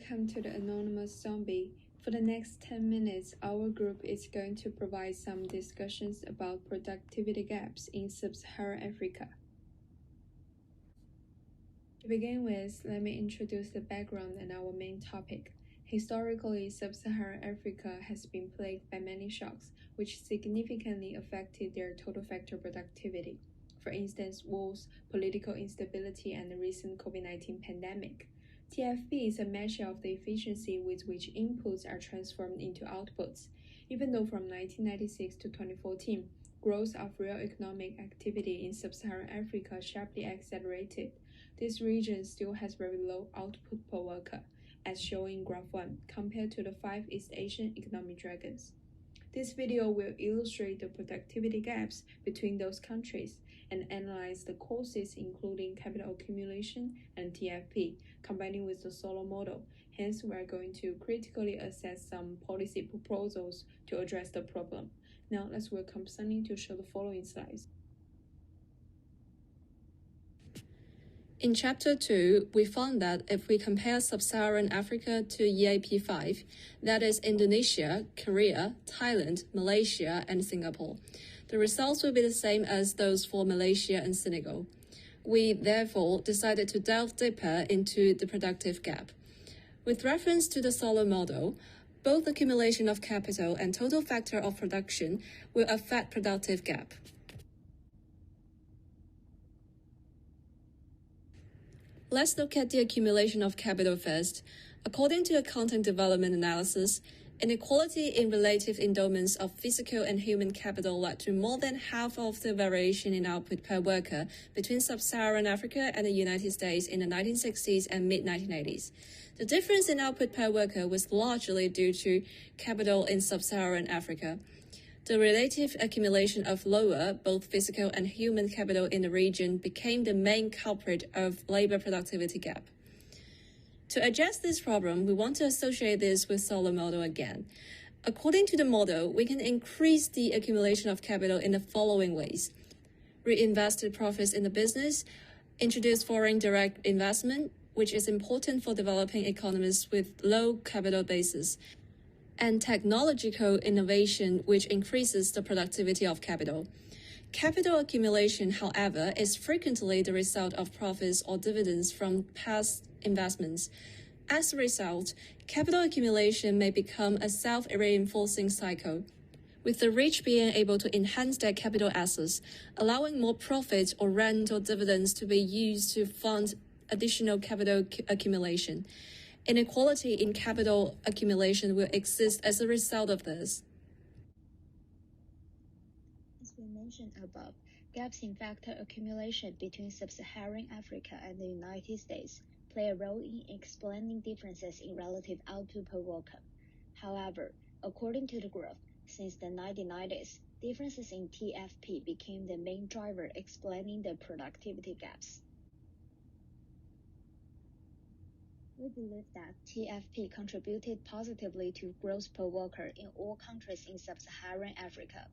welcome to the Anonymous Zombie. For the next 10 minutes, our group is going to provide some discussions about productivity gaps in Sub-Sahara Africa. To begin with, let me introduce the background and our main topic. Historically, Sub-Sahara Africa has been plagued by many shocks, which significantly affected their total factor productivity. For instance, wars, political instability, and the recent COVID-19 pandemic. TFP is a measure of the efficiency with which inputs are transformed into outputs. Even though from 1996 to 2014, growth of real economic activity in Sub-Saharan Africa sharply accelerated, this region still has very low output per worker, as shown in Graph 1, compared to the 5 East Asian economic dragons. This video will illustrate the productivity gaps between those countries and analyze the causes including capital accumulation and TFP, combining with the solo model. Hence, we are going to critically assess some policy proposals to address the problem. Now, let's welcome Sunny to show the following slides. In Chapter 2, we found that if we compare Sub-Saharan Africa to EAP5, that is Indonesia, Korea, Thailand, Malaysia, and Singapore, the results will be the same as those for Malaysia and Senegal. We, therefore, decided to delve deeper into the productive gap. With reference to the solo model, both accumulation of capital and total factor of production will affect productive gap. Let's look at the accumulation of capital first. According to a content development analysis, inequality in relative endowments of physical and human capital led to more than half of the variation in output per worker between Sub-Saharan Africa and the United States in the 1960s and mid-1980s. The difference in output per worker was largely due to capital in Sub-Saharan Africa. The relative accumulation of lower, both physical and human capital in the region became the main culprit of labor productivity gap. To address this problem, we want to associate this with solo model again. According to the model, we can increase the accumulation of capital in the following ways: reinvested profits in the business, introduce foreign direct investment, which is important for developing economies with low capital bases, and technological innovation, which increases the productivity of capital. Capital accumulation, however, is frequently the result of profits or dividends from past investments. As a result, capital accumulation may become a self-reinforcing cycle, with the rich being able to enhance their capital assets, allowing more profits or rent or dividends to be used to fund additional capital accumulation. Inequality in capital accumulation will exist as a result of this. As we mentioned above, gaps in factor accumulation between Sub-Saharan Africa and the United States play a role in explaining differences in relative output per worker. However, according to the graph, since the 1990s, differences in TFP became the main driver explaining the productivity gaps. We believe that TFP contributed positively to growth per worker in all countries in Sub-Saharan Africa.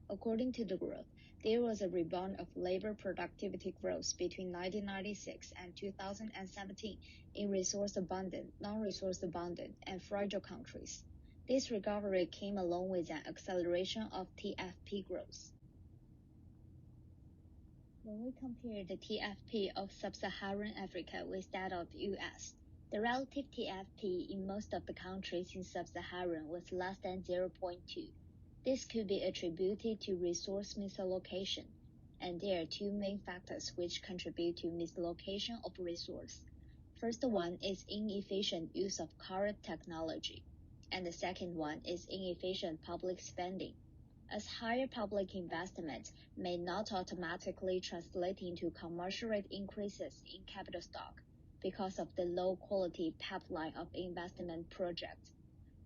According to the graph, there was a rebound of labor productivity growth between 1996 and 2017 in resource-abundant, non-resource abundant, and fragile countries. This recovery came along with an acceleration of TFP growth. When we compare the TFP of Sub-Saharan Africa with that of US, the relative TFP in most of the countries in Sub-Saharan was less than 0.2. This could be attributed to resource misallocation, and there are two main factors which contribute to mislocation of resource. First one is inefficient use of current technology, and the second one is inefficient public spending, as higher public investment may not automatically translate into commercial rate increases in capital stock, because of the low-quality pipeline of investment projects.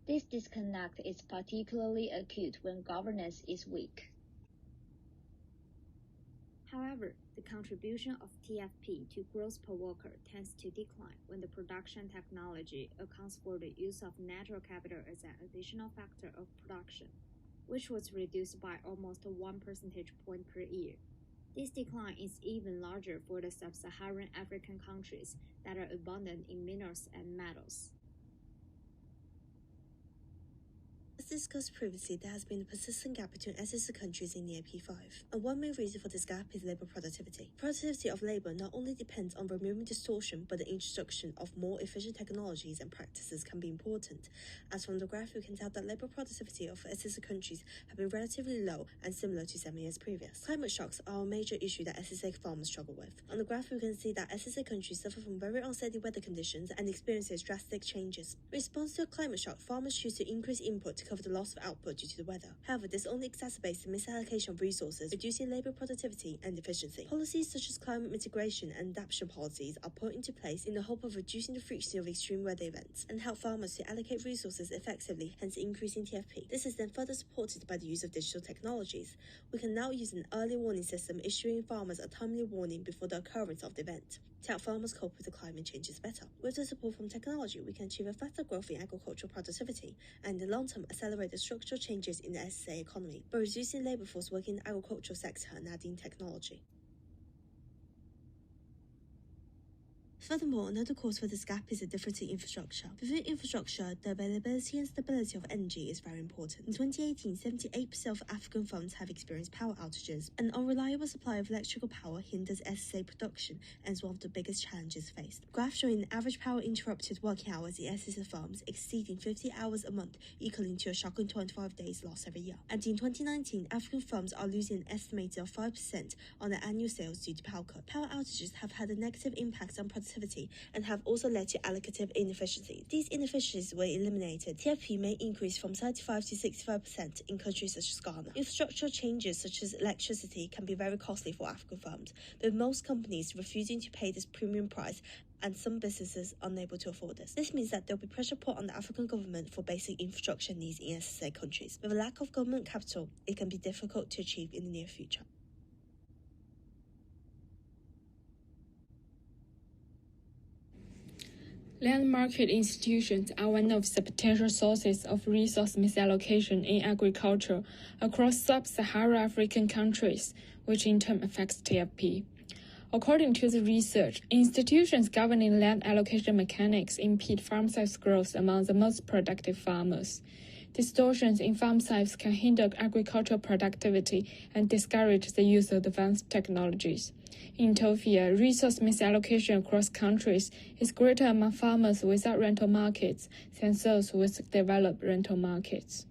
This disconnect is particularly acute when governance is weak. However, the contribution of TFP to growth per worker tends to decline when the production technology accounts for the use of natural capital as an additional factor of production, which was reduced by almost 1 percentage point per year. This decline is even larger for the Sub-Saharan African countries that are abundant in minerals and metals. As discussed previously, there has been a persistent gap between SSA countries in the AP5, and one main reason for this gap is labour productivity. Productivity of labour not only depends on removing distortion, but the introduction of more efficient technologies and practices can be important. As from the graph, we can tell that labour productivity of SSA countries have been relatively low and similar to 7 years previous. Climate shocks are a major issue that SSA farmers struggle with. On the graph, we can see that SSA countries suffer from very unsteady weather conditions and experiences drastic changes. In response to a climate shock, farmers choose to increase input to cover the loss of output due to the weather. However, this only exacerbates the misallocation of resources, reducing labour productivity and efficiency. Policies such as climate mitigation and adaptation policies are put into place in the hope of reducing the frequency of extreme weather events and help farmers to allocate resources effectively, hence increasing TFP. This is then further supported by the use of digital technologies. We can now use an early warning system, issuing farmers a timely warning before the occurrence of the event, to help farmers cope with the climate changes better. With the support from technology, we can achieve a faster growth in agricultural productivity and in the long term accelerate the structural changes in the SSA economy by reducing labour force working in the agricultural sector and adding technology. Furthermore, another cause for this gap is the difference in infrastructure. Within infrastructure, the availability and stability of energy is very important. In 2018, 78% of African farms have experienced power outages. An unreliable supply of electrical power hinders SSA production and is one of the biggest challenges faced. The graph showing average power interrupted working hours in SSA farms exceeding 50 hours a month, equaling to a shocking 25 days lost every year. And in 2019, African farms are losing an estimated of 5% on their annual sales due to power cut. Power outages have had a negative impact on productivity and have also led to allocative inefficiency. These inefficiencies were eliminated. TFP may increase from 35 to 65% in countries such as Ghana. Infrastructural changes such as electricity can be very costly for African farms, with most companies refusing to pay this premium price and some businesses unable to afford this. This means that there will be pressure put on the African government for basic infrastructure needs in SSA countries. With a lack of government capital, it can be difficult to achieve in the near future. Land market institutions are one of the potential sources of resource misallocation in agriculture across sub-Sahara African countries, which in turn affects TFP. According to the research, institutions governing land allocation mechanics impede farm size growth among the most productive farmers. Distortions in farm size can hinder agricultural productivity and discourage the use of advanced technologies. In Ethiopia, resource misallocation across countries is greater among farmers without rental markets than those with developed rental markets.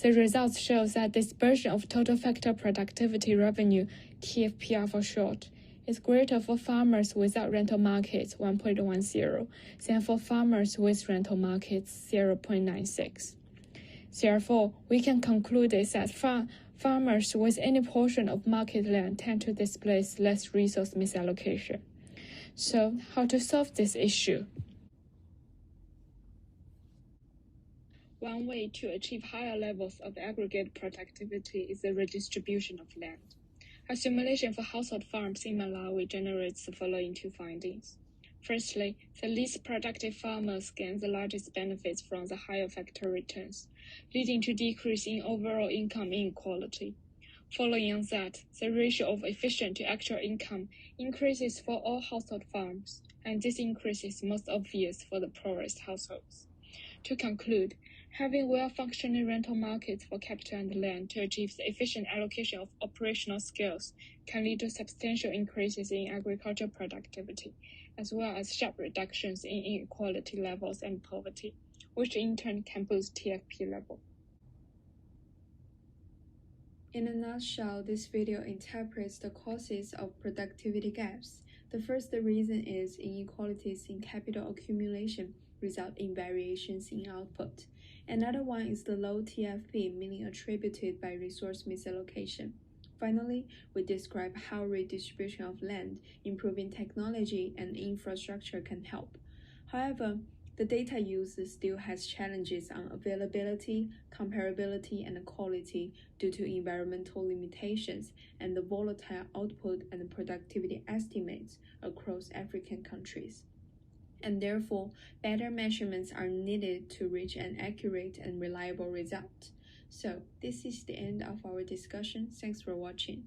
The results show that dispersion of total factor productivity revenue, TFPR for short, is greater for farmers without rental markets 1.10 than for farmers with rental markets 0.96. Therefore, we can conclude that farmers with any portion of market land tend to displace less resource misallocation. So, how to solve this issue? One way to achieve higher levels of aggregate productivity is the redistribution of land. A simulation for household farms in Malawi generates the following two findings. Firstly, the least productive farmers gain the largest benefits from the higher factor returns, leading to decrease in overall income inequality. Following on that, the ratio of efficient to actual income increases for all household farms, and this increase is most obvious for the poorest households. To conclude, having well-functioning rental markets for capital and land to achieve the efficient allocation of operational skills can lead to substantial increases in agricultural productivity, as well as sharp reductions in inequality levels and poverty, which in turn can boost TFP level. In a nutshell, this video interprets the causes of productivity gaps. The first reason is inequalities in capital accumulation result in variations in output. Another one is the low TFP, meaning attributed by resource misallocation. Finally, we describe how redistribution of land, improving technology, and infrastructure can help. However, the data used still has challenges on availability, comparability, and quality due to environmental limitations and the volatile output and productivity estimates across African countries. And therefore, better measurements are needed to reach an accurate and reliable result. So, this is the end of our discussion. Thanks for watching.